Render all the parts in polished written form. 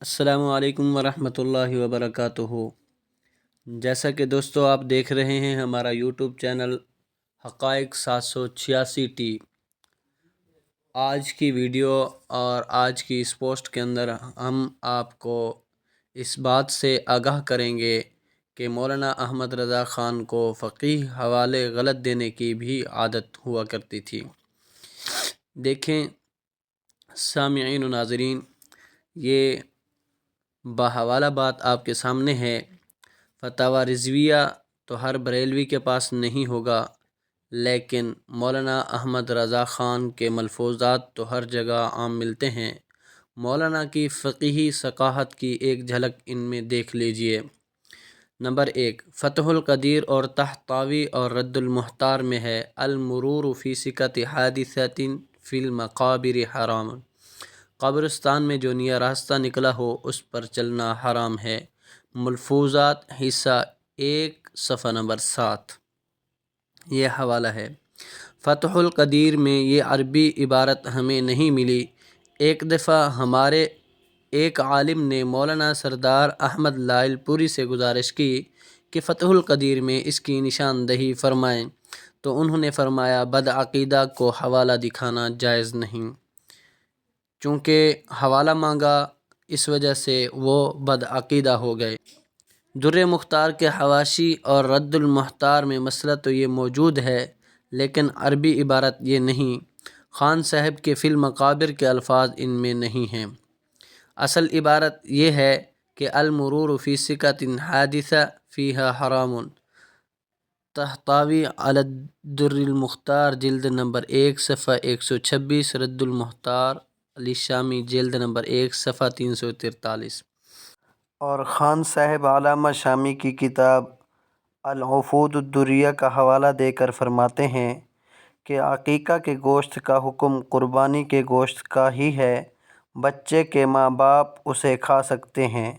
السلام علیکم ورحمۃ اللہ وبرکاتہ۔ جیسا کہ دوستو آپ دیکھ رہے ہیں ہمارا یوٹیوب چینل حقائق 786 ٹی۔ آج کی ویڈیو اور آج کی اس پوسٹ کے اندر ہم آپ کو اس بات سے آگاہ کریں گے کہ مولانا احمد رضا خان کو فقیہ حوالے غلط دینے کی بھی عادت ہوا کرتی تھی۔ دیکھیں سامعین و ناظرین، یہ بحوالہ بات آپ کے سامنے ہے۔ فتاوی رضویہ تو ہر بریلوی کے پاس نہیں ہوگا، لیکن مولانا احمد رضا خان کے ملفوظات تو ہر جگہ عام ملتے ہیں۔ مولانا کی فقہی ثقافت کی ایک جھلک ان میں دیکھ لیجئے۔ نمبر 1، فتح القدیر اور طحطاوی اور رد المختار میں ہے المرور فی سکۃ حادثۃ فی المقابر حرام۔ قبرستان میں جو نیا راستہ نکلا ہو اس پر چلنا حرام ہے۔ ملفوظات حصہ 1 صفحہ نمبر 7۔ یہ حوالہ ہے۔ فتح القدیر میں یہ عربی عبارت ہمیں نہیں ملی۔ ایک دفعہ ہمارے ایک عالم نے مولانا سردار احمد لائل پوری سے گزارش کی کہ فتح القدیر میں اس کی نشاندہی فرمائیں، تو انہوں نے فرمایا بدعقیدہ کو حوالہ دکھانا جائز نہیں۔ چونکہ حوالہ مانگا اس وجہ سے وہ بدعقیدہ ہو گئے۔ در مختار کے حواشی اور رد المختار میں مسئلہ تو یہ موجود ہے، لیکن عربی عبارت یہ نہیں۔ خان صاحب کے فی المقابر کے الفاظ ان میں نہیں ہیں۔ اصل عبارت یہ ہے کہ المرور فی سکۃ حادثہ فیہا حرام۔ طحطاوی علی الدر المختار جلد نمبر 1 صفحہ 126، رد المختار علی شامی جلد نمبر 1 صفحہ 343۔ اور خان صاحب علامہ شامی کی کتاب العقود الدریہ کا حوالہ دے کر فرماتے ہیں کہ عقیقہ کے گوشت کا حکم قربانی کے گوشت کا ہی ہے، بچے کے ماں باپ اسے کھا سکتے ہیں۔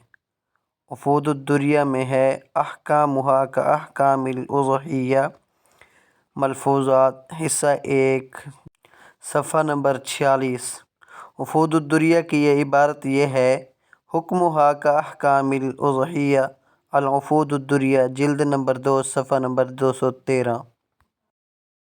عقود الدریہ میں ہے احکامھا کاحکام الاضحیہ۔ ملفوظات حصہ 1 صفحہ نمبر 46۔ عقود الدریہ کی یہ عبارت یہ ہے حکمھا کاحکام الاضحیہ۔ العقود الدریہ جلد نمبر 2 صفحہ نمبر 213۔